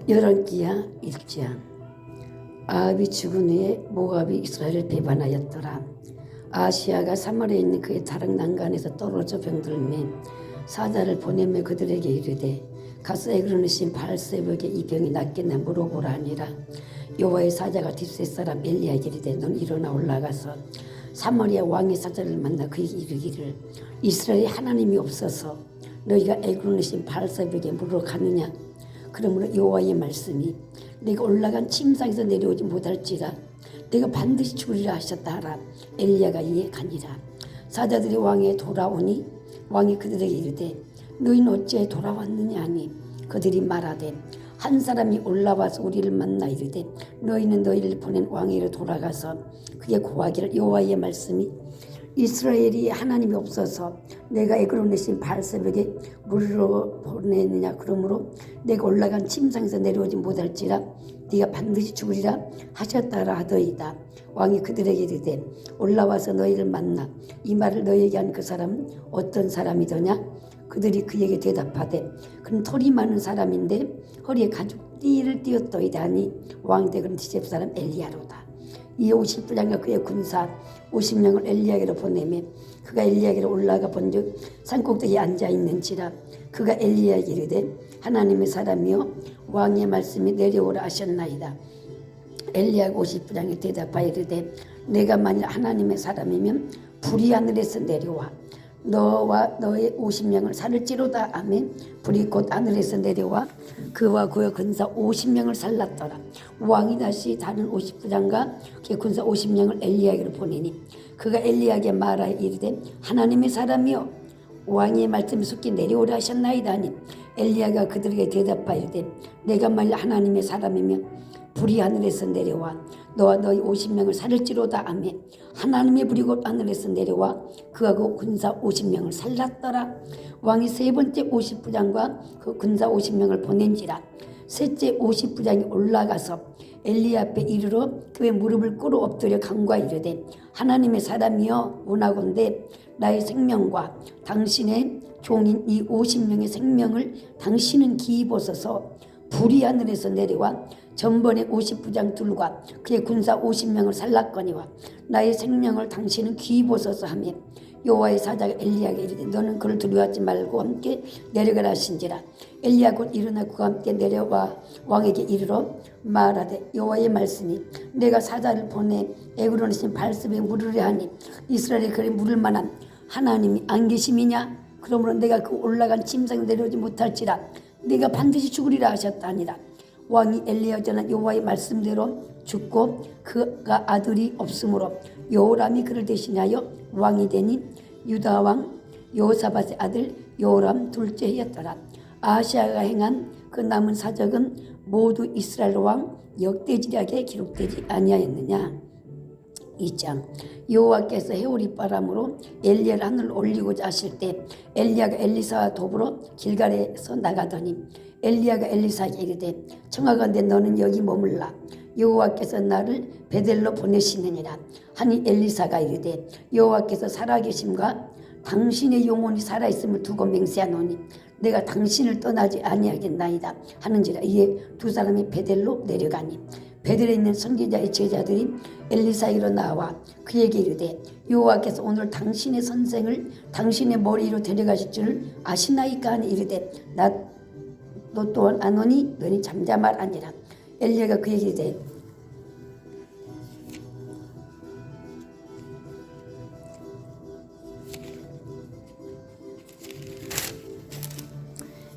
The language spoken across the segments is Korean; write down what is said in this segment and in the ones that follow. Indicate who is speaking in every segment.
Speaker 1: 열왕기하 1장. 아합이 죽은 후에 모압이 이스라엘을 배반하였더라. 아시아가 사마리아에 있는 그의 다른 난간에서 떨어져 병들매 사자를 보내며 그들에게 이르되 가서 에그론의 신 바알세불에게 이 병이 낫겠나 물어보라 하니라. 여호와의 사자가 딥셋 사람 엘리야에게 이르되 넌 일어나 올라가서 사마리아 왕의 사자를 만나 그에게 이르기를 이스라엘에 하나님이 없어서 너희가 에그론의 신 바알세불에게 물으러 가느냐. 그러므로 여호와의 말씀이 내가 올라간 침상에서 내려오지 못할지라 내가 반드시 죽으리라 하셨다 하라. 엘리야가 이에 가니라. 사자들이 왕에 돌아오니 왕이 그들에게 이르되 너희는 어찌 돌아왔느냐 하니 그들이 말하되 한 사람이 올라와서 우리를 만나 이르되 너희는 너희를 보낸 왕에게로 돌아가서 그게 고하기를 여호와의 말씀이 이스라엘이 하나님이 없어서 내가 에그론의 신 바알세불에게 물으러 보내느냐. 그러므로 내가 올라간 침상에서 내려오지 못할지라 네가 반드시 죽으리라 하셨다라 하더이다. 왕이 그들에게 이르되 올라와서 너희를 만나 이 말을 너희에게 한 그 사람은 어떤 사람이더냐. 그들이 그에게 대답하되 그는 털이 많은 사람인데 허리에 가죽띠를 띄었더이다 하니 왕이 그는 디셉 사람 엘리야로다. 이 50부장과 그의 군사 50명을 엘리야에게로 보내매 그가 엘리야에게로 올라가 본즉 산꼭대기에 앉아있는지라. 그가 엘리야에게 이르되 하나님의 사람이여 왕의 말씀이 내려오라 하셨나이다. 엘리야가 50부장에 대답하여 이르되 내가 만일 하나님의 사람이면 불이 하늘에서 내려와 너와 너의 50명을 살을지로다 하매 불이 곧 하늘에서 내려와 그와 그의 군사 50명을 살랐더라. 왕이 다시 다른 50부장과 그의 군사 50명을 엘리야에게로 보내니 그가 엘리야에게 말하여 이르되 하나님의 사람이여 왕의 말씀이 속히 내려오라 하셨나이다 하니 엘리야가 그들에게 대답하여 이르되 내가 만일 하나님의 사람이면 불이 하늘에서 내려와 너와 너희 50명을 살을지로다 하며 하나님의 불이 곧 하늘에서 내려와 그가 그 군사 50명을 살랐더라. 왕이 세 번째 50부장과 그 군사 50명을 보낸지라. 셋째 50부장이 올라가서 엘리야 앞에 이르러 그의 무릎을 꿇어 엎드려 간구하여 이르되 하나님의 사람이여 원하건대 나의 생명과 당신의 종인 이 50명의 생명을 당신은 기입하소서. 불이 하늘에서 내려와 전번에 50부장 둘과 그의 군사 50명을 살랐거니와 나의 생명을 당신은 기입하소서 하며 여호와의 사자가 엘리야에게 이르되 너는 그를 두려워하지 말고 함께 내려가라 하신지라. 엘리야가 곧 일어나 그와 함께 내려와 왕에게 이르러 말하되 여호와의 말씀이 내가 사자를 보내 에그론의 신 바알세불에게 물으려 하니 이스라엘에 그리 물을 만한 하나님이 안 계심이냐. 그러므로 내가 그 올라간 침상에 내려오지 못할지라 네가 반드시 죽으리라 하셨다 하니라. 왕이 엘리야 전한 여호와의 말씀대로 죽고 그가 아들이 없으므로 여호람이 그를 대신하여 왕이 되니 유다 왕 여호사밧의 아들 여호람 둘째 해였더라. 아하시아가 행한 그 남은 사적은 모두 이스라엘 왕 역대지략에 기록되지 아니하였느냐. 2장. 여호와께서 해오리 바람으로 엘리야를 하늘로 올리고자 하실 때 엘리야가 엘리사와 더불어 길갈에서 나가더니 엘리야가 엘리사에게 이르되 청하건대 너는 여기 머물라 여호와께서 나를 베델로 보내시느니라 하니 엘리사가 이르되 여호와께서 살아계심과 당신의 영혼이 살아있음을 두고 맹세하노니 내가 당신을 떠나지 아니하겠나이다 하는지라. 이에 두 사람이 베델로 내려가니 베델에 있는 선지자의 제자들이 엘리사에게로 나와 그에게 이르되 여호와께서 오늘 당신의 선생을 당신의 머리 위로 데려가실 줄 아시나이까 하니 이르되 너 또한 안 오니 너니 잠잠할 아니라. 엘리야가 그에게 이르되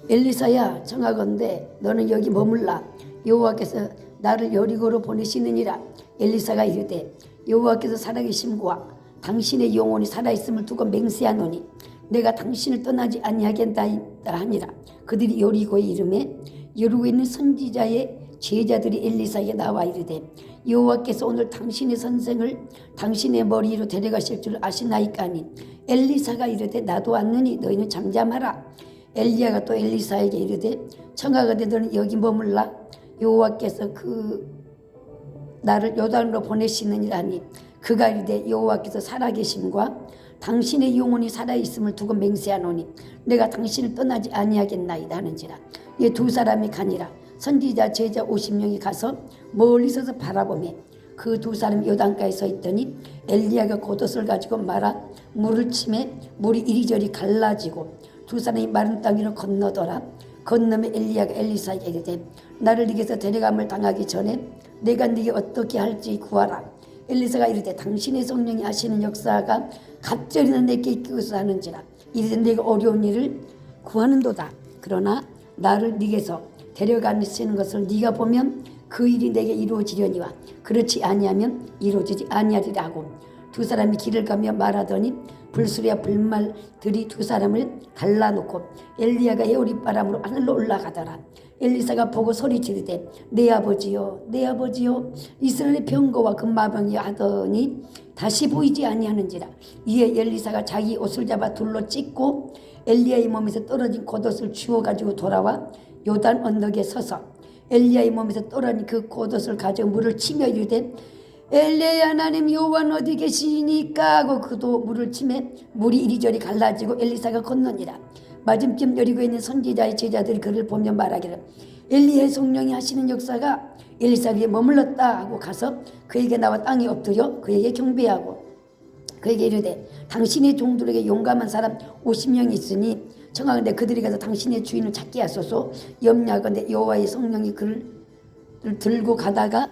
Speaker 1: 엘리사야 청하건대 너는 여기 머물라 여호와께서 나를 여리고로 보내시느니라. 엘리사가 이르되 여호와께서 살아계심과 당신의 영혼이 살아있음을 두고 맹세하노니 내가 당신을 떠나지 아니하겠나이다 하니라. 그들이 여리고에 이르매 여리고에 있는 선지자의 제자들이 엘리사에게 나와 이르되 여호와께서 오늘 당신의 선생을 당신의 머리 위로 데려가실 줄 아시나이까 하니 엘리사가 이르되 나도 왔느니 너희는 잠잠하라. 엘리야가 또 엘리사에게 이르되 청하건대 너는 여기 머물라 여호와께서 나를 요단으로 보내시느니라 하니 그가 이르되 여호와께서 살아계심과 당신의 영혼이 살아있음을 두고 맹세하노니 내가 당신을 떠나지 아니하겠나이다 하는지라. 이 두 사람이 가니라. 선지자 제자 50명이 가서 멀리 서서 바라보며 그 두 사람이 요단가에 서 있더니 엘리야가 겉옷을 가지고 말아 물을 치매 물이 이리저리 갈라지고 두 사람이 마른 땅 위로 건너더라. 건너며 엘리야가 엘리사에게 이르되 나를 네게서 데려감을 당하기 전에 내가 네게 어떻게 할지 구하라. 엘리사가 이르되 당신의 성령이 하시는 역사가 갑절이나 내게 있기서 하는지라. 이르되 내가 어려운 일을 구하는도다. 그러나 나를 네게서 데려가시는 것을 네가 보면 그 일이 내게 이루어지려니와 그렇지 아니하면 이루어지지 아니하리라 하고 두 사람이 길을 가며 말하더니 불수리와 불말들이 두 사람을 갈라놓고 엘리야가 해오리바람으로 하늘로 올라가더라. 엘리사가 보고 소리 지르되 내 아버지여 내 아버지여 이스라엘의 병거와 금마병이여 하더니 다시 보이지 아니하는지라. 이에 엘리사가 자기 옷을 잡아 둘로 찢고 엘리야의 몸에서 떨어진 겉옷을 주워가지고 돌아와 요단 언덕에 서서 엘리야의 몸에서 떨어진 그 겉옷을 가지고 물을 치며 이르되 엘리야의 하나님 여호와는 어디 계시니까 하고 그도 물을 치매 물이 이리저리 갈라지고 엘리사가 건너니라. 맞은편 여리고에 있는 선지자의 제자들이 그를 보며 말하기를 엘리야의 성령이 하시는 역사가 엘리사에게 머물렀다 하고 가서 그에게 나와 땅에 엎드려 그에게 경배하고 그에게 이르되 당신의 종들에게 용감한 사람 50명이 있으니 청하건대 그들이 가서 당신의 주인을 찾게 하소서. 염려하건대 여호와의 성령이 그를 들고 가다가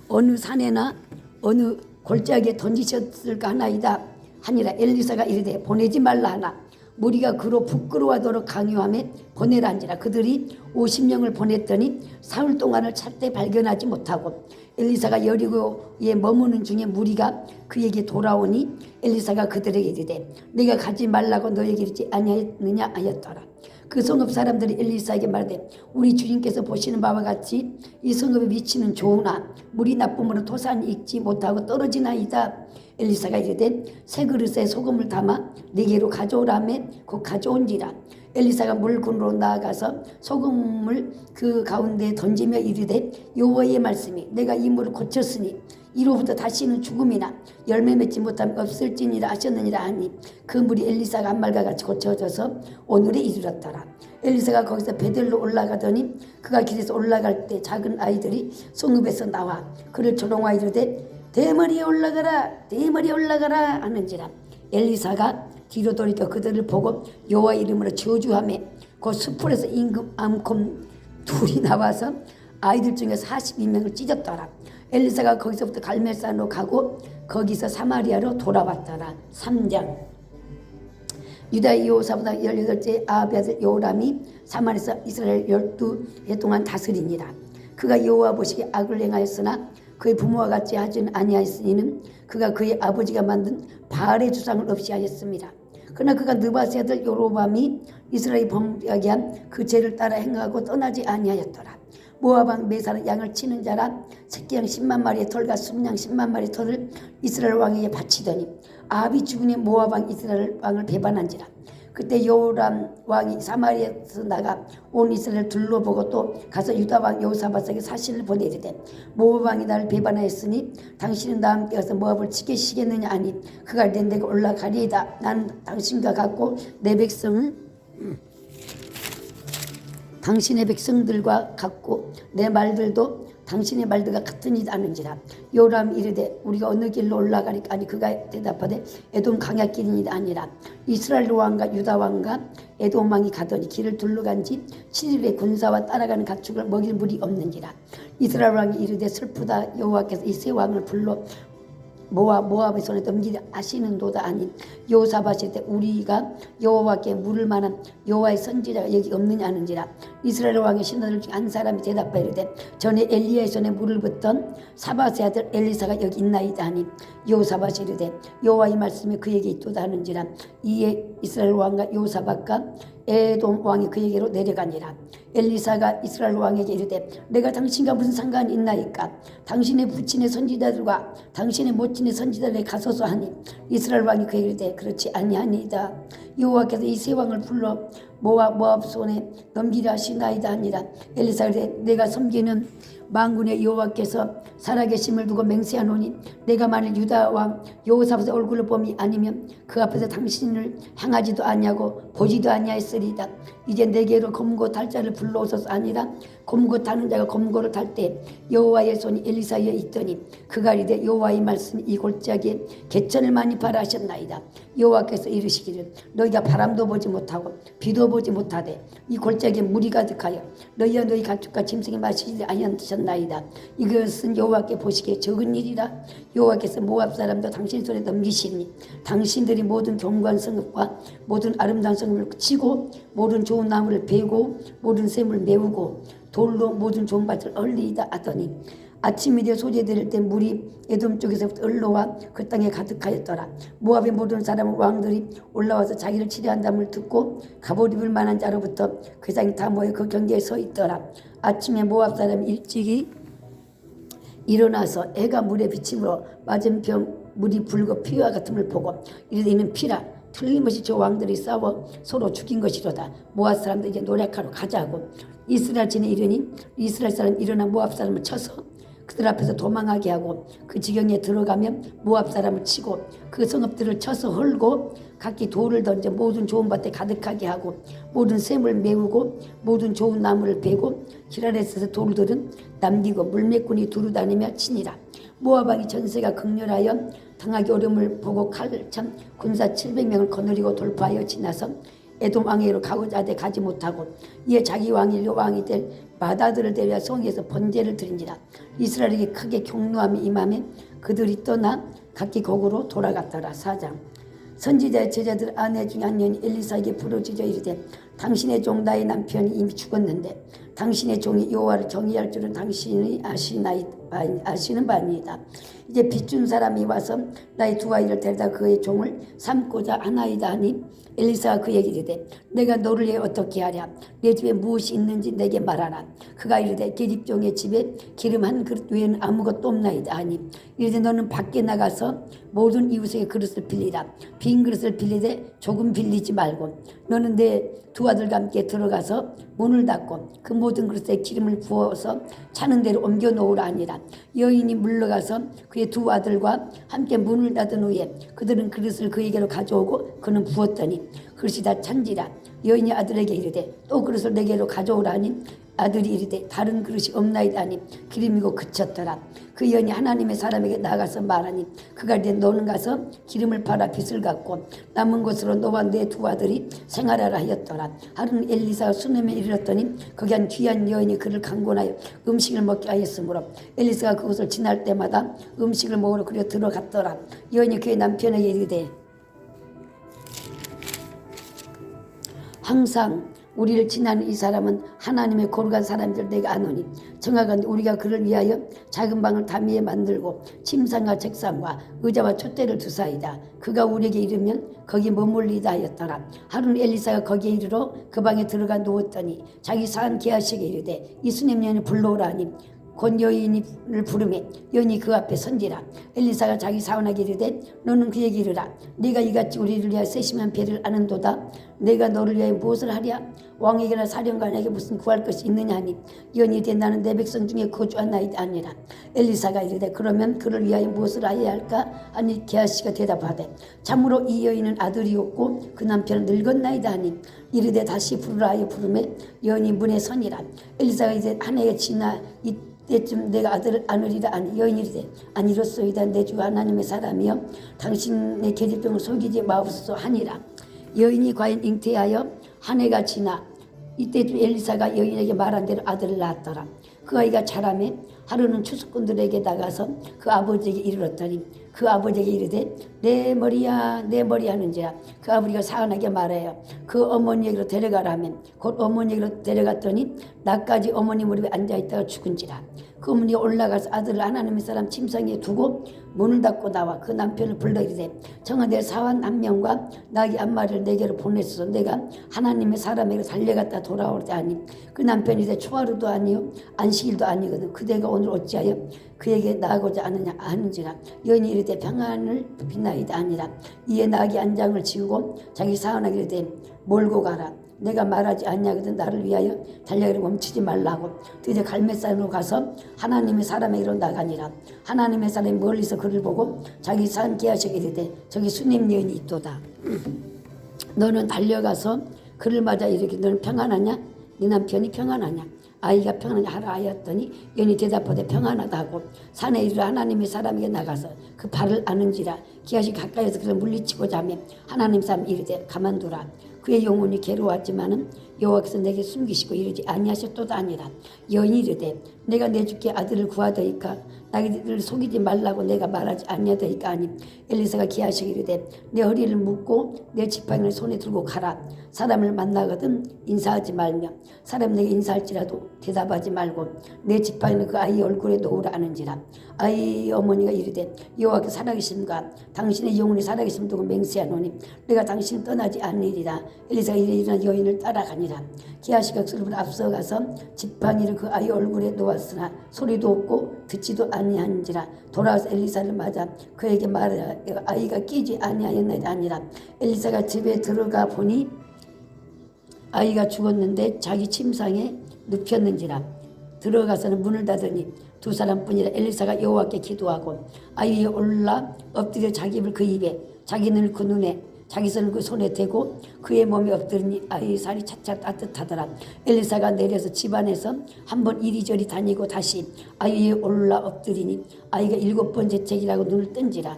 Speaker 1: 어느 산에나 어느 골짜기에 던지셨을까 하나이다 하니라. 엘리사가 이르되 보내지 말라 하나 무리가 그로 부끄러워하도록 강요하며 보내라 한지라. 그들이 50명을 보냈더니 사흘 동안을 찾되 발견하지 못하고 엘리사가 여리고에 머무는 중에 무리가 그에게 돌아오니 엘리사가 그들에게 이르되 내가 가지 말라고 너에게 이르지 아니하였느냐 하였더라. 그 성읍 사람들이 엘리사에게 말하되 우리 주인께서 보시는 바와 같이 이 성읍의 위치는 좋으나 물이 나쁨으로 토산이 익지 못하고 떨어지나이다. 엘리사가 이르되 새 그릇에 소금을 담아 네게로 가져오라며 곧 가져온지라. 엘리사가 물군으로 나아가서 소금을 그 가운데 던지며 이르되 여호와의 말씀이 내가 이 물을 고쳤으니 이로부터 다시는 죽음이나 열매 맺지 못하면 없을지니라 하셨느니라 하니 그 물이 엘리사가 한 말과 같이 고쳐져서 오늘에 이르렀더라. 엘리사가 거기서 베델로 올라가더니 그가 길에서 올라갈 때 작은 아이들이 성읍에서 나와 그를 조롱하여 이르되 대머리에 올라가라 대머리에 올라가라 하는지라. 엘리사가 뒤로 돌이켜 그들을 보고 여호와 이름으로 저주하며 그 숲풀에서 임금 암곰 둘이 나와서 아이들 중에 42명을 찢었더라. 엘리사가 거기서부터 갈멜산으로 가고 거기서 사마리아로 돌아왔더라. 3장. 유다의 여호사보다 18째 아합의 아들 여호람이 사마리아에서 이스라엘 12해 동안 다스리니라. 그가 여호와 보시기에 악을 행하였으나 그의 부모와 같이 하지는 아니하였으니는 그가 그의 아버지가 만든 바알의 주상을 없이 하였습니다. 그러나 그가 느바스의 아들 여로밤이 이스라엘이 범죄하게 한 그 죄를 따라 행하고 떠나지 아니하였더라. 모압 매사는 양을 치는 자라 새끼양 10만 마리의 털과 순양 10만 마리의 털을 이스라엘 왕에게 바치더니 아합이 죽은 후에 모압 왕 이스라엘 왕을 배반한지라. 그때 여호람 왕이 사마리아에서 나가 온 이스라엘을 둘러보고 또 가서 유다 왕 여호사밧에게 사신을 보내이르되 모압 왕이 나를 배반하였으니 당신은 나와 함께 가서 모압을 치게 시겠느냐 하니 그가 내 내게 올라가리이다. 난 당신과 같고 내 백성은 당신의 백성들과 같고 내 말들도 당신의 말들과 같으니라 하는지라. 요람이 이르되 우리가 어느 길로 올라가리까 하니 그가 대답하되 에돔 강야길이니라 아니라. 이스라엘 왕과 유다 왕과 에돔 왕이 가더니 길을 둘러간 지 7일에 군사와 따라가는 가축을 먹일 물이 없는지라. 이스라엘 왕이 이르되 슬프다. 여호와께서 이 세 왕을 불러 모압의 손에 넘기려 하시는도다 하니 여호사밧이 때 우리가 여호와께 물을 만한 여호와의 선지자가 여기 없느냐 하는지라. 이스라엘 왕의 신하들 중 한 사람이 대답하여 이르되 전에 엘리야의 손에 물을 붓던 사밧의 아들 엘리사가 여기 있나이다 하니 여호사밧이 이르되 여호와의 말씀이 그에게 있도다 하는지라. 이에 이스라엘 왕과 여호사밧과 에돔 왕이 그에게로 내려가니라. 엘리사가 이스라엘 왕에게 이르되 내가 당신과 무슨 상관이 있나이까. 당신의 부친의 선지자들과 당신의 모친의 선지자들에게 가소서 하니 이스라엘 왕이 그에게 이르되 그렇지 아니하니이다. 여호와께서 이 세 왕을 불러 모압 손에 넘기라 하시나이다 하니라. 엘리사가 이르되 내가 섬기는 만군의 여호와께서 살아계심을 두고 맹세하노니 내가 만일 유다 왕 여호사밧의 얼굴을 봄이 아니면 그 앞에서 당신을 향하지도 아니하고 보지도 아니하였으리이다. 이제 내게로 검고 탈 자를 불러오소서. 아니라 검고 타는 자가 검고를 탈 때 여호와의 손이 엘리사에 있더니 그가 이르되 여호와의 말씀이 이 골짜기에 개천을 많이 바라 하셨나이다. 여호와께서 이르시기를 너희가 바람도 보지 못하고 비도 보지 못하되 이 골짜기에 물이 가득하여 너희와 너희 가축과 짐승이 마시지 아니하셨나이다. 이것은 여호와께 보시기에 적은 일이라. 여호와께서 모압 사람도 당신 손에 넘기시니 당신들이 모든 견고한 성읍과 모든 아름다운 성읍을 치고 모든 좋은 나무를 베고 모든 샘을 메우고 돌로 모든 좋은 밭을 얼리이다 하더니 아침이 되어 소재될 때 물이 에돔 쪽에서부터 흘러와 그 땅에 가득하였더라. 모압의 모든 사람 왕들이 올라와서 자기를 치료한다음을 듣고 갑옷 입을 만한 자로부터 그 세상이 다 모여 그 경계에 서 있더라. 아침에 모압 사람이 일찍이 일어나서 해가 물에 비침으로 맞은편 물이 붉어 피와 같음을 보고 이르되 이는 피라. 틀림없이 저 왕들이 싸워 서로 죽인 것이로다. 모압 사람들 이제 노력하러 가자고. 이스라엘 진에 이르니 이스라엘 사람 일어나 모압 사람을 쳐서 그들 앞에서 도망하게 하고 그 지경에 들어가면 모압 사람을 치고 그 성읍들을 쳐서 헐고 각기 돌을 던져 모든 좋은 밭에 가득하게 하고 모든 샘을 메우고 모든 좋은 나무를 베고 기라레스에서 돌들은 남기고 물매꾼이 두루 다니며 치니라. 모압 왕이 전세가 극렬하여 당하기 어려움을 보고 칼참 군사 700명을 거느리고 돌파하여 지나서 에돔 왕에게로 가고자 하되 가지 못하고 이에 자기 왕이 왕이 될 마다들을 데려 성에서 번제를 드린지라. 이스라엘에게 크게 경노함이 임하면 그들이 떠나 각기 거구로 돌아갔더라. 4장. 선지자의 제자들 아내 중에 한 년이 엘리사에게 부르짖어 이르되 당신의 종 나의 남편이 이미 죽었는데 당신의 종이 여호와를 경외할 줄은 당신이 아시는 바니이다. 이제 빚준 사람이 와서 나의 두 아이를 데려다 그의 종을 삼고자 하나이다 하니 엘리사가 그에게 이르되 내가 너를 위해 어떻게 하랴. 내 집에 무엇이 있는지 내게 말하라. 그가 이르되 계집종의 집에 기름 한 그릇 외에는 아무것도 없나이다 하니 이르되 너는 밖에 나가서 모든 이웃에게 그릇을 빌리라. 빈 그릇을 빌리되 조금 빌리지 말고 너는 내 두 아들과 함께 들어가서 문을 닫고 그 모든 그릇에 기름을 부어서 차는 대로 옮겨 놓으라 하니라. 여인이 물러가서 그의 두 아들과 함께 문을 닫은 후에 그들은 그릇을 그에게로 가져오고 그는 부었더니 그릇이 다 찬지라. 여인이 아들에게 이르되 또 그릇을 내게로 가져오라 하니 아들이 이르되 다른 그릇이 없나이다 하니 기름이고 그쳤더라. 그 여인이 하나님의 사람에게 나가서 말하니 그가 이르되 너는 가서 기름을 팔아 빚을 갚고 남은 것으로 너와 내 두 아들이 생활하라 하였더라. 하루는 엘리사가 수넴에 이르렀더니 거기 한 귀한 여인이 그를 강권하여 음식을 먹게 하였으므로 엘리사가 그곳을 지날 때마다 음식을 먹으러 그려 들어갔더라. 여인이 그의 남편에게 이르되 항상 우리를 지나는 이 사람은 하나님의 거룩한 사람들 내가 아노니 정하건대 우리가 그를 위하여 작은 방을 담위에 만들고 침상과 책상과 의자와 촛대를 두사이다. 그가 우리에게 이르면 거기 머물리다 하였더라. 하루는 엘리사가 거기에 이르러 그 방에 들어가 누웠더니 자기 사한 게하시에게 이르되 이 수넴 여인을 불러오라 하니 곧 여인을 부르매 여인이 그 앞에 선지라. 엘리사가 자기 사원에게 이르되 너는 그에게 이르라. 네가 이같이 우리를 위하여 세심한 배를 아는도다. 내가 너를 위하여 무엇을 하랴. 왕에게나 사령관에게 무슨 구할 것이 있느냐 하니 여인이 이르되 나는 내 백성 중에 거주하나이다 아니라. 엘리사가 이르되 그러면 그를 위하여 무엇을 하여야 할까 하니 게하시가 대답하되 참으로 이 여인은 아들이 없고 그 남편은 늙었나이다 하니 이르되 다시 부르라 하여 부르매 여인이 문에 서니라. 엘리사가 이제 한 해가 지나 때쯤 내가 아들을 안으리라 하니 여인이 이르되 아니로소이다. 내 주 하나님의 사람이여 당신의 계집종을 속이지 마옵소서 하니라. 여인이 과연 잉태하여 한 해가 지나 이때쯤 엘리사가 여인에게 말한 대로 아들을 낳았더라. 그 아이가 자라매 하루는 추수꾼들에게 나가서 그 아버지에게 이르렀더니 그 아버지에게 이르되 내 머리야 내 머리 하는지라. 그 아버지가 사은하게 말해요. 그 어머니에게로 데려가라면 곧 어머니에게로 데려갔더니 나까지 어머니 무릎에 앉아있다가 죽은지라. 그 어머니가 올라가서 아들을 하나님의 사람 침상에 두고 문을 닫고 나와 그 남편을 불러 이르되 정한 내 사환 한 명과 나귀 한 마리를 내게로 보내소서. 내가 하나님의 사람에게 달려갔다 돌아오자 하니 그 남편이 이제 초하루도 아니요 안식일도 아니거든. 그대가 오늘 어찌하여 그에게 나가고자 하는지라. 여인이 이르되 평안을 비나이다 아니라. 이에 나귀 한 장을 지우고 자기 사환에게 이르되 몰고 가라. 내가 말하지 않냐거든 나를 위하여 달려가기를 멈추지 말라고. 드디어 갈멜산으로 가서 하나님의 사람에게로 나가니라. 하나님의 사람이 멀리서 그를 보고 자기 산 기하시게 이르되 저기 수님 여인이 있도다. 너는 달려가서 그를 맞아 이르기 너는 평안하냐? 네 남편이 평안하냐? 아이가 평안하냐 하라 하였더니 여인이 대답하되 평안하다 하고 산에 이르러 하나님의 사람에게 나가서 그 발을 아는지라. 기하시 가까이서 그를 물리치고자 하며 하나님 사람 이르되 가만두라. 그의 영혼이 괴로웠지만은 여호와께서 내게 숨기시고 이르지 아니하셨도다 아니라. 여인이 이르되 내가 내 주께 아들을 구하더이까 나를 속이지 말라고 내가 말하지 아니하더이까 하니 엘리사가 기하시기 이르되 내 허리를 묶고 내 지팡이를 손에 들고 가라. 사람을 만나거든 인사하지 말며 사람 내게 인사할지라도 대답하지 말고 내 지팡이는 그 아이 얼굴에 놓으라 하는지라. 아이 어머니가 이르되 여호와께서 살아계심과 당신의 영혼이 살아계심 두고 맹세하노니 내가 당신을 떠나지 않으리라. 엘리사가 이래 일어나 여인을 따라가니라. 기하시가 그를 앞서가서 지팡이를 그 아이 얼굴에 놓았으나 소리도 없고 듣지도 아니한지라. 돌아와서 엘리사를 맞아 그에게 말하라. 아이가 끼지 아니하였나이다 아니라. 엘리사가 집에 들어가 보니 아이가 죽었는데 자기 침상에 눕혔는지라. 들어가서는 문을 닫으니 두 사람뿐이라. 엘리사가 여호와께 기도하고 아이 위에 올라 엎드려 자기 입을 그 입에 자기 눈을 그 눈에 자기 손을 그 손에 대고 그의 몸에 엎드리니 아이의 살이 차차 따뜻하더라. 엘리사가 내려서 집안에서 한번 이리저리 다니고 다시 아이 위에 올라 엎드리니 아이가 7번 재채기라고 눈을 뜬지라.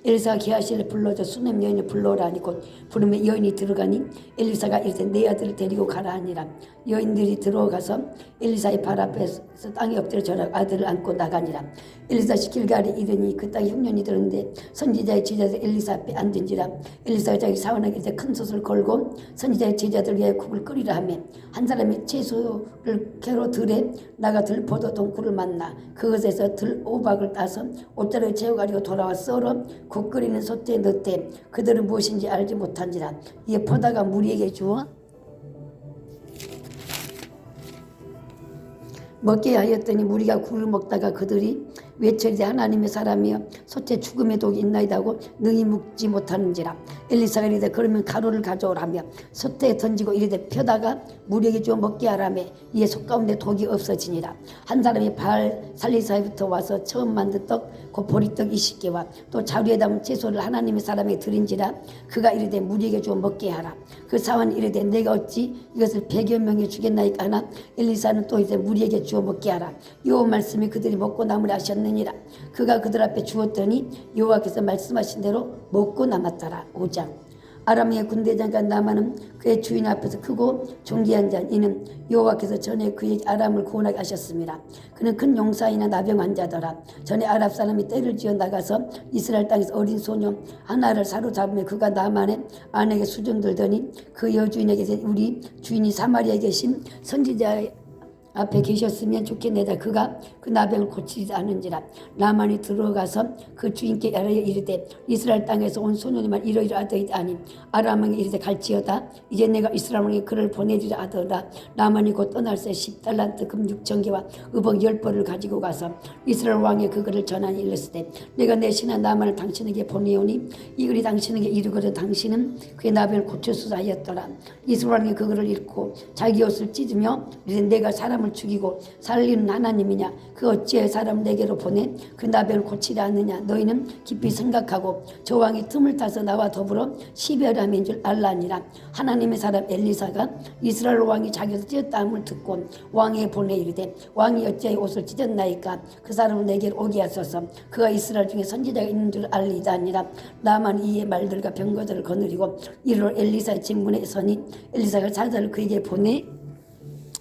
Speaker 1: 엘리사가 기하시를 불러줘 수넴 여인을 불러오라니 곧 부르며 여인이 들어가니 엘리사가 이르되 내 아들을 데리고 가라 하니라. 여인들이 들어가서 엘리사의 발 앞에서 땅에 엎드려 절하 아들을 안고 나가니라. 엘리사 길갈에 이르니 그 땅에 흉년이 들었는데 선지자의 제자들 엘리사 앞에 앉은지라. 엘리사가 자기 사원에게 이제 큰 솥을 걸고 선지자의 제자들 위하여 국을 끓이라 하며 한 사람이 채소를 캐로 들에 나가 들포도 동굴을 만나 그것에서 들오박을 따서 옷자루에 채워 가지고 돌아와 썰어 국 끓이는 솥에 넣되 그들은 무엇인지 알지 못한지라. 이에 퍼다가 무리에게 주어 먹게 하였더니 무리가 굴을 먹다가 그들이 외쳐이되 하나님의 사람이여 솥에 죽음의 독이 있나이다 하고 능히 묵지 못하는지라. 엘리사가 이르되 그러면 가루를 가져오라며 솥에 던지고 이르되 펴다가 무리에게 주어 먹게 하라며 이에 솥 가운데 독이 없어지니라. 한 사람이 발 살리사이부터 와서 처음 만든 떡 곧 보리떡 20개와 또 자루에 담은 채소를 하나님의 사람에게 드린지라. 그가 이르되 무리에게 주어 먹게 하라. 그 사원이 이르되 내가 어찌 이것을 100여 명에 주겠나이까 하나 엘리사는 또 이제 무리에게 주어 먹게 하라. 여호와 말씀이 그들이 먹고 남으라 하셨느니라. 그가 그들 앞에 주었더니 여호와께서 말씀하신 대로 먹고 남았더라. 5장. 아람의 군대장관 나만은 그의 주인 앞에서 크고 존귀한 자 이는 여호와께서 전에 그에게 아람을 구원하게 하셨습니다. 그는 큰 용사이나 나병 환자더라. 전에 아랍 사람이 떼를 지어 나가서 이스라엘 땅에서 어린 소녀 하나를 사로잡으며 그가 나만의 아내에게 수종 들더니 그 여주인에게 우리 주인이 사마리아에 계신 선지자의 앞에 계셨으면 좋겠네다. 그가 그 나병을 고치지 않은지라. 나만이 들어가서 그 주인께 알아여 이르되 이스라엘 땅에서 온 소년이만 이러이러하더이다 하니 아람에게 이르되 갈지어다. 이제 내가 이스라엘 왕에게 그를 보내리라 하더라. 나만이 곧 떠날 새 10달란트 금 6,000개와 의복 10벌을 가지고 가서 이스라엘 왕에 그거를 전하니 이르시되 내가 내 신하 나만을 당신에게 보내오니 이 글이 당신에게 이르거든 당신은 그의 나병을 고쳐주사 하였더라. 이스라엘 왕이 그거를 읽고 자기 옷을 찢으며 이르되 내가 사람을 죽이고 살리는 하나님이냐 그 어찌해 사람 내게로 보내 그 나병을 고치려 하느냐. 너희는 깊이 생각하고 저 왕이 틈을 타서 나와 더불어 시비하려는 줄 알라니라. 하나님의 사람 엘리사가 이스라엘 왕이 자기에서 찢었다함을 듣고 왕에게 보내 이르되 왕이 어찌하여 옷을 찢었나이까 그 사람을 내게로 오게 하소서. 그가 이스라엘 중에 선지자가 있는 줄 알리다 아니라. 나만 이의 말들과 병거들을 거느리고 이르러 엘리사의 진문에 서니 엘리사가 사자를 그에게 보내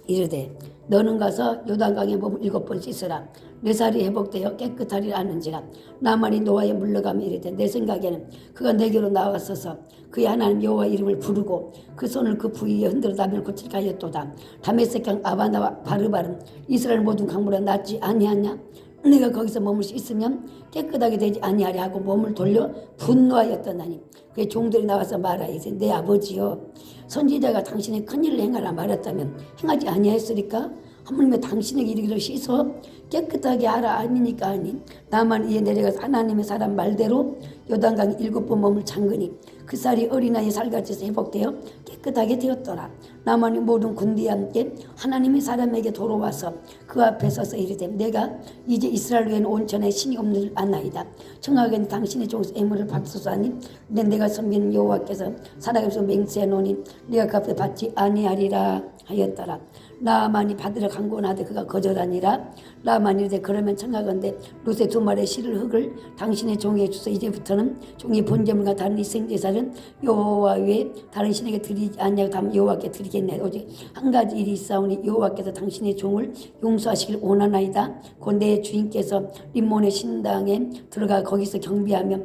Speaker 1: 이르되 너는 가서 요단강에 몸을 7번 씻으라. 내 살이 회복되어 깨끗하리라 하는지라. 나만이 노아에 물러가며 이르되 내 생각에는 그가 내게로 나왔어서 그의 하나님 여호와 이름을 부르고 그 손을 그 부위에 흔들어 나병을 고칠까 하였도다. 다메섹강 아바나와 바르바름 이스라엘 모든 강물에 낫지 아니하냐. 내가 거기서 몸을 씻으면 깨끗하게 되지 아니하리 하고 몸을 돌려 분노하였더나니 그의 종들이 나와서 말하이세 내 아버지여 선지자가 당신의 큰일을 행하라 말했다면 행하지 아니하였으리까. 하물며 당신에게 이르기를 씻어 깨끗하게 하라 아니니까 하니 나만 이에 내려가서 하나님의 사람 말대로 요단강 7번 몸을 잠그니 그 쌀이 어린아이 살같이 회복되어 깨끗하게 되었더라. 나만이 모든 군대와 함께 하나님의 사람에게 돌아와서 그 앞에 서서 이르되 내가 이제 이스라엘 외에는 온천에 신이 없는 줄 아나이다. 청하건대 당신의 종에서 애물을 받소서 하니 내가 섬기는 여호와께서 살아계셔 맹세하노니 내가 그 앞에 받지 아니하리라 하였더라. 나만이 받으려 강권하되 그가 거절하니라. 나만이 이르되 그러면 청하건대 롯의 2마리의 실을 흙을 당신의 종에게 주소 이제부터는 종의 본제물과 다른 희생제사는 여호와 외에 다른 신에게 드리지 아니하고 다만 여호와께 드리겠네. 오직 한 가지 일이 있사오니 여호와께서 당신의 종을 용서하시길 원하나이다. 곧 내 주인께서 림몬의 신당에 들어가 거기서 경비하며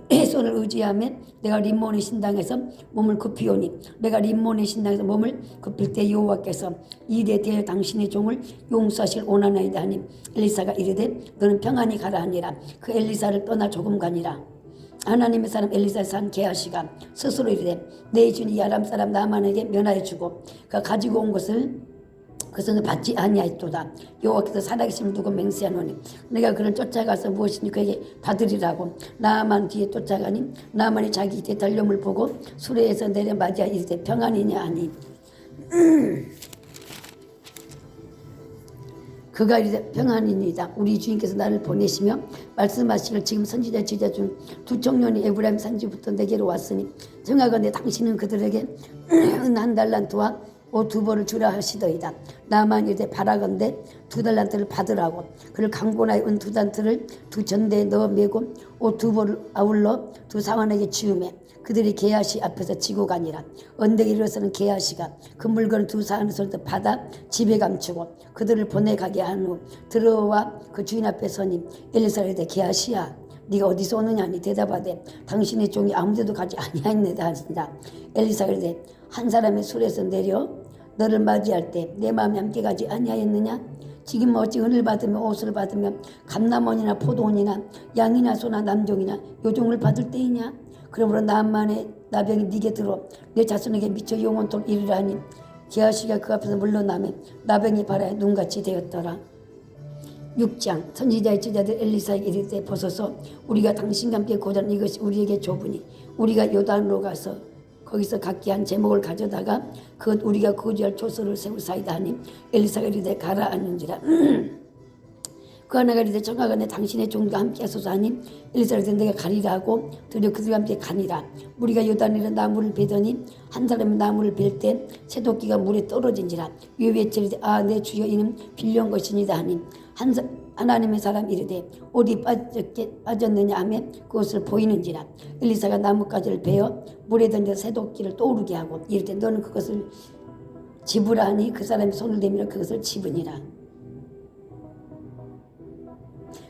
Speaker 1: 내 손을 의지하며 내가 림몬의 신당에서 몸을 굽히오니 내가 림몬의 신당에서 몸을 굽힐 때 여호와께서 이 일에 대하여 당신의 종을 용서하실 원하나이다 하니 엘리사가 이르되 너는 평안히 가라 하니라. 그 엘리사를 떠나 조금 가니라. 하나님의 사람 엘리사의 산 게하시가 스스로 이르되 내 주인이 아람 사람 나만에게 면하여 주고 그가 가지고 온 것을 그 손을 받지 아니하였도다. 여호와께서 살아계심을 두고 맹세하노니 내가 그를 쫓아가서 무엇이니 그에게 받으리라고. 나만 뒤에 쫓아가니 나만이 자기 뒤에 달려옴을 보고 수레에서 내려 맞이하 이르되 평안이냐 하니 그가 이르되 평안이니이다. 우리 주인께서 나를 보내시며 말씀하시기를 지금 선지자 지자 중 2 청년이 에브라임 산지부터 내게로 왔으니 청하건대 당신은 그들에게 은 1달란트와 옷 2벌을 주라 하시더이다. 나만 이르되 바라건대 2달란트를 받으라고. 그를 강권하여 은 2달란트를 2전대에 넣어 메고 옷 2벌을 아울러 2사환에게 지우매 그들이 게하시 앞에서 지고 가니라. 언덕에 이르러서는 게하시가 그 물건을 2사환에서 받아 집에 감추고 그들을 보내가게 한 후 들어와 그 주인 앞에 서니 엘리사가 이르되 게하시야 네가 어디서 오느냐 하니 대답하되 당신의 종이 아무데도 가지 아니하였나이다 하신다. 엘리사가 이르되 한 사람의 술에서 내려 너를 맞이할 때 내 마음이 함께 가지 아니하였느냐. 지금 어찌 은을 받으며 옷을 받으며 감남원이나 포도원이나 양이나 소나 남종이나 요종을 받을 때이냐. 그러므로 나만의 나병이 네게 들어 내 자손에게 미쳐 영원토록 이르라 하니 게하시가 그 앞에서 물러나며 나병이 발하여 눈같이 되었더라. 6장 선지자의 제자들 엘리사에게 이르되 보소서 우리가 당신과 함께 고자는 이것이 우리에게 좁으니 우리가 요단으로 가서 거기서 각기 한 제목을 가져다가 그것 우리가 거주할 초소를 세우사이다 하니 엘리사가 이르되 가라 하는지라. 그 하나가 이르되 청하건대 당신의 종과 함께 하소서 하니 엘리사가 이르되 내가 가리라 하고 드디어 그들과 함께 가니라. 우리가 요단으로 나무를 베더니 한 사람이 나무를 벨 때 새도끼가 물에 떨어진지라. 이에 외치리되 아 내 주여 이는 빌려온 것이니다 하니 하나님의 사람 이르되 어디 빠졌느냐 하며 그것을 보이는지라. 엘리사가 나뭇가지를 베어 물에 던져 새도끼를 떠오르게 하고 이르되 너는 그것을 집으라 하니 그 사람이 손을 대밀어 그것을 집으니라.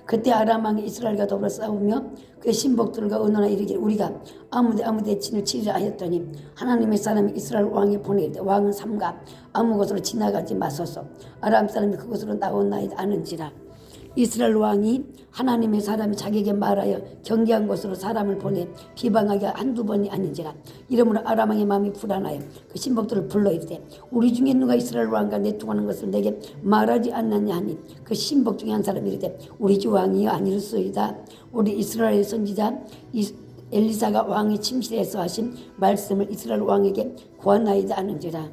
Speaker 1: 그때 아람 왕이 이스라엘과 더불어 싸우며 그의 신복들과 의논하여 이르기를 우리가 아무 대친을 치리라 하였더니 하나님의 사람이 이스라엘 왕이 보내이르되 왕은 삼가 아무 곳으로 지나가지 마소서. 아람 사람이 그곳으로 나오나이다 아는지라. 이스라엘 왕이 하나님의 사람이 자기에게 말하여 경계한 곳으로 사람을 보내 비방하기가 1-2번이 아닌지라. 이러므로 아람 왕의 마음이 불안하여 그 신복들을 불러 이르되 우리 중에 누가 이스라엘 왕과 내통하는 것을 내게 말하지 않느냐 하니 그 신복 중에 한 사람이 이르되 우리 주 왕이여 아니로소이다. 우리 이스라엘 선지자 엘리사가 왕의 침실에서 하신 말씀을 이스라엘 왕에게 고하나이다 하는지라.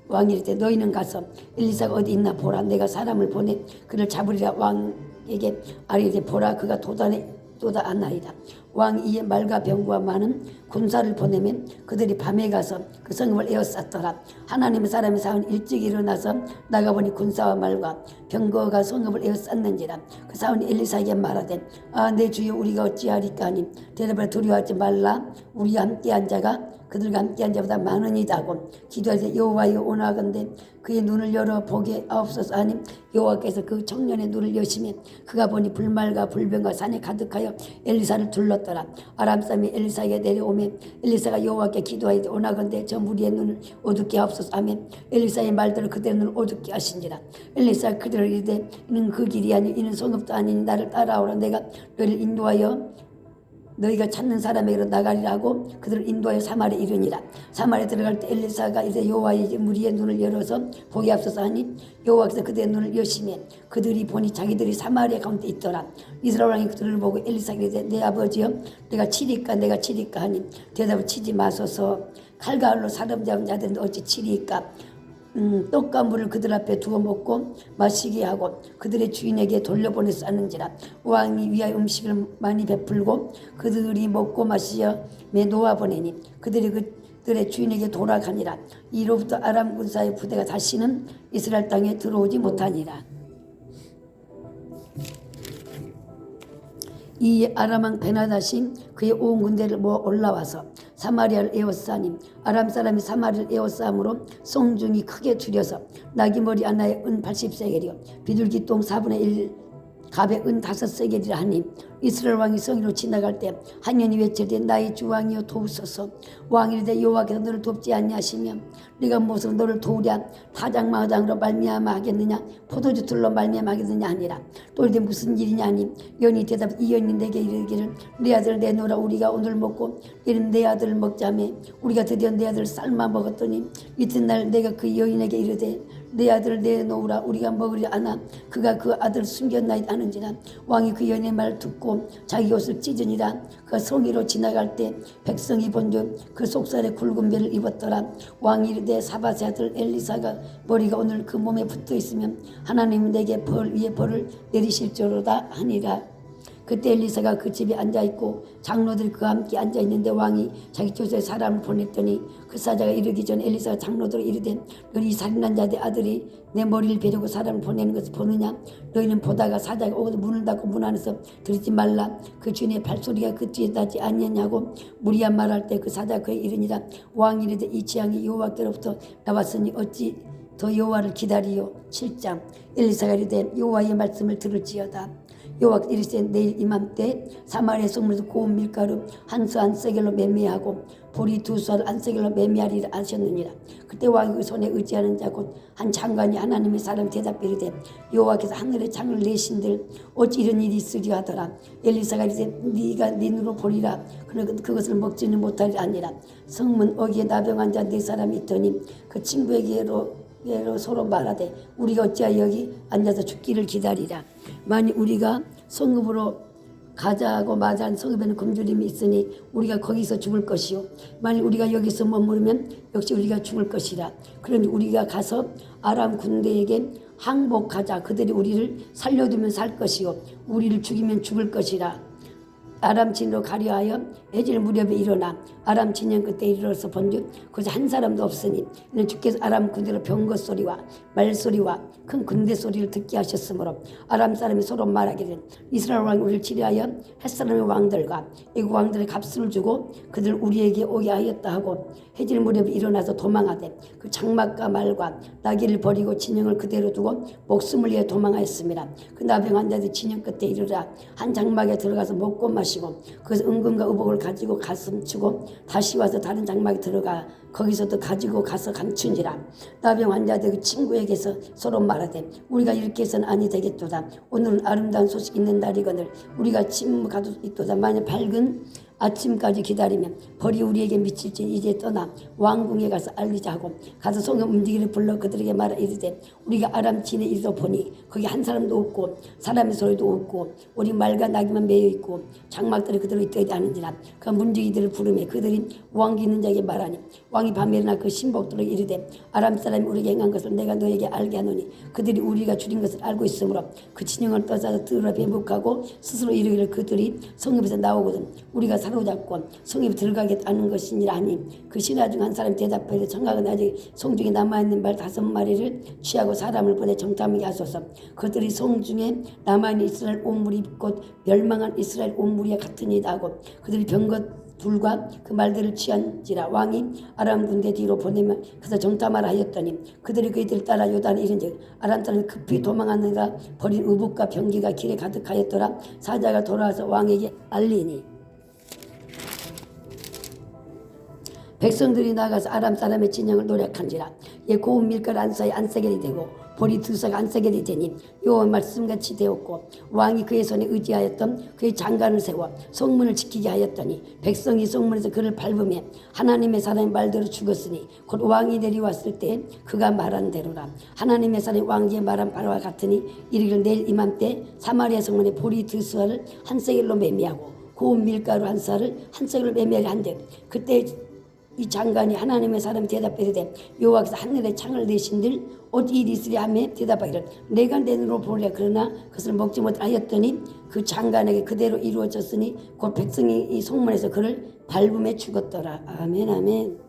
Speaker 1: 왕이 이르되 너희는 가서 엘리사가 어디 있나 보라. 내가 사람을 보내 그를 잡으리라. 왕에게 아뢰되 보라 그가 도다하나이다. 왕이 이에 말과 병과 많은 군사를 보내면 그들이 밤에 가서 그 성읍을 에워쌌더라. 하나님의 사람이 사원 일찍 일어나서 나가보니 군사와 말과 병거가 성읍을 에워쌌는지라. 그 사원이 엘리사에게 말하되 아 내 주여 우리가 어찌하리까 하니 대답하여 두려워하지 말라. 우리와 함께한 자가 그들과 함께한 자보다 많으니이다 하고 기도하되 여호와여 원하건대 그의 눈을 열어 보게 하옵소서 하니 여호와께서 그 청년의 눈을 여시며 그가 보니 불말과 불병과 산에 가득하여 엘리사를 둘렀더라. 아람 사람이 엘리사에게 내려오며 엘리사가 여호와께 기도하여 원하건대 저 무리의 눈을 어둡게 하옵소서 하며 엘리사의 말대로 그들의 눈을 어둡게 하신지라. 엘리사가 그들을 이르되 이는 그 길이 아니 이는 성읍도 아니니 나를 따라오라. 내가 너를 인도하여 너희가 찾는 사람에게로 나가리라 하고 그들을 인도하여 사마리에 이르니라. 사마리에 들어갈 때 엘리사가 이제 여호와의 무리의 눈을 열어서 보기 앞서서 하니 여호와께서 그들의 눈을 여시매 그들이 보니 자기들이 사마리아 가운데 있더라. 이스라엘 왕이 그들을 보고 엘리사에게 이르되 내 아버지여 내가 치리까 하니 대답을 치지 마소서. 칼과 활로 사람 잡은 자들은 어찌 치리까. 떡과 물을 그들 앞에 두어 먹고 마시게 하고 그들의 주인에게 돌려보내서 하는지라. 왕이 위하여 음식을 많이 베풀고 그들이 먹고 마시어 놓아 보내니 그들의 주인에게 돌아가니라. 이로부터 아람 군사의 부대가 다시는 이스라엘 땅에 들어오지 못하니라. 이 아람 왕 베나다시 그의 온 군대를 모아 올라와서 사마리아를 에워싸니 아람 사람이 사마리아를 에워싸므로 성중이 크게 줄여서 나귀머리 하나에 은 80세겔이요 비둘기 똥 4분의 1 갑에 은 5세겔이라 하니 이스라엘 왕이 성으로 지나갈 때 한년이 외치되 나의 주 왕이여 도우소서. 왕이 이르되 여호와께서 너를 돕지 아니하시며 네가 무엇으로 너를 도우랴. 타작마당으로 말미암아 하겠느냐 포도주 틀로 말미암아 하겠느냐 하니라. 또 이르되 무슨 일이냐 하니 연이 대답 이 연이 내게 이르기를 내 아들을 내놓으라. 우리가 오늘 먹고 이는 내 아들을 먹자며 우리가 드디어 내 아들을 삶아 먹었더니 이튿날 내가 그 여인에게 이르되 내 아들을 내놓으라. 우리가 먹으려 하나 그가 그 아들을 숨겼나이다 하는지라. 왕이 그 여인의 말을 듣고 자기 옷을 찢으니라. 그 성위로 지나갈 때 백성이 본즉 그 속살에 굵은 배를 입었더라. 왕이 이르되 사밧의 아들 엘리사가 머리가 오늘 그 몸에 붙어 있으면 하나님은 내게 벌 위에 벌을 내리실지로다 하니라. 그때 엘리사가 그 집에 앉아있고 장로들이 그와 함께 앉아있는데 왕이 자기 조서에 사람을 보냈더니 그 사자가 이르기 전에 엘리사가 장로들에게 이르되 너희 살인한 자의 아들이 내 머리를 베려고 사람을 보내는 것을 보느냐. 너희는 보다가 사자가 오고도 문을 닫고 문 안에서 들이지 말라. 그 주인의 발소리가 그 뒤에 닿지 아니하냐고 무리야 말할 때 그 사자가 그에 이르니라. 왕이 이르되 이 재앙이 여호와께로부터 나왔으니 어찌 더 여호와를 기다리요. 7장 엘리사가 이르되 여호와의 말씀을 들을지어다. 여호와께서 이르시되 내일 이맘때 사마리아 성문에서 고운 밀가루 한 수 한 세겔로 매매하고 보리 2수를 한 세겔로 매매하리라 하셨느니라. 그때 왕이 그 손에 의지하는 자 곧 한 장관이 하나님의 사람 대답 이르되 여호와께서 하늘의 창을 내신들 어찌 이런 일이 있으리 하더라. 엘리사가 이르되 네가 네 눈으로 보리라. 그러나 그것을 먹지는 못하리라 하니라. 성문 어기에 나병한 자 4사람이 있더니 그 친구에게로 서로 말하되 우리가 어찌하여 여기 앉아서 죽기를 기다리라. 만일 우리가 성읍으로 가자고 마자한 성읍에는 굶주림이 있으니 우리가 거기서 죽을 것이요 만일 우리가 여기서 머무르면 역시 우리가 죽을 것이라. 그러니 우리가 가서 아람 군대에게 항복하자. 그들이 우리를 살려두면 살 것이요 우리를 죽이면 죽을 것이라. 아람 진으로 가려하여 해질 무렵에 일어나 아람 진영 끝에 이르러서 본즉 거기서 한 사람도 없으니 이는 주께서 아람 군대로 병거 소리와 말소리와 큰 군대 소리를 듣게 하셨으므로 아람 사람이 서로 말하기를 이스라엘 왕이 우리를 치리하여 햇사람의 왕들과 애국 왕들의 값을 주고 그들 우리에게 오게 하였다 하고 해질 무렵에 일어나서 도망하되 그 장막과 말과 나귀를 버리고 진영을 그대로 두고 목숨을 위해 도망하였습니다. 그 나병 환자들이 진영 끝에 이르라 한 장막에 들어가서 먹고 마시고 그래서 은금과 의복을 가지고 가슴 치고 다시 와서 다른 장막에 들어가 거기서도 가지고 가서 감춘지라. 나병 환자들 그 친구에게서 서로 말하되 우리가 이렇게 해서는 아니 되겠도다. 오늘은 아름다운 소식 있는 날이거늘 우리가 침묵하도 있도다. 만약 밝은 아침까지 기다리면 벌이 우리에게 미칠지 이제 떠나 왕궁에 가서 알리자 하고 가서 성읍 움직이를 불러 그들에게 말하 이르되 우리가 아람 진에 이르러 보니 거기 한 사람도 없고 사람의 소리도 없고 우리 말과 나귀만 매여 있고 장막들이 그대로 있더이다 하는지라. 그 문지기들을 부르매 그들이 왕기 있는 자에게 말하니 왕이 밤에 일어나 그 신복들에게 이르되 아람 사람이 우리에게 행한 것을 내가 너에게 알게 하노니 그들이 우리가 줄인 것을 알고 있으므로 그 진영을 떠나서 들어 배목하고 스스로 이르기를 그들이 성읍에서 나오거든 우리가 사로잡고 성읍에 들어가겠다는 것이니라 하니 그 신하 중 한 사람이 대답하되 청각은 아직 성중에 남아있는 말 5마리를 취하고 사람을 보내 정탐하게 하소서. 그들이 성중에 남아있는 이스라엘 온 무리 곧 멸망한 이스라엘 온 무리와 같으니이다 하고 그들이 병것 둘과 그 말들을 취한지라. 왕이 아람 군대 뒤로 보내면 그래서 정탐하라 하였더니 그들이 그들을 따라 요단에 이른즉 아람 사람이 급히 도망하느라 버린 의복과 병기가 길에 가득하였더라. 사자가 돌아와서 왕에게 알리니 백성들이 나가서 아람 사람의 진영을 노력한지라. 예 고운 밀가루 한 사이 안 세겔이 되고 볼이 드서가 안색이 되니 여호와 말씀같이 되었고 왕이 그의 손에 의지하였던 그의 장관을 세워 성문을 지키게 하였더니 백성이 성문에서 그를 밟으며 하나님의 사람의 말대로 죽었으니 곧 왕이 내려왔을 때 그가 말한 대로라. 하나님의 사람이 왕기에 말한 바와 같으니 이르기를 내일 이맘때 사마리아 성문에 보리 드스와를 한 세겔로 매매하고 고운 밀가루 한 쌀을 한 세겔로 매매하게 한대. 그때 이 장관이 하나님의 사람이 대답하되 여호와께서 하늘에 창을 내신들 어디 일이 있으랴 하며 대답하기를 내가 내 눈으로 보려 그러나 그것을 먹지 못하였더니 그 장관에게 그대로 이루어졌으니 곧 백성이 이 성문에서 그를 밟음에 죽었더라. 아멘 아멘.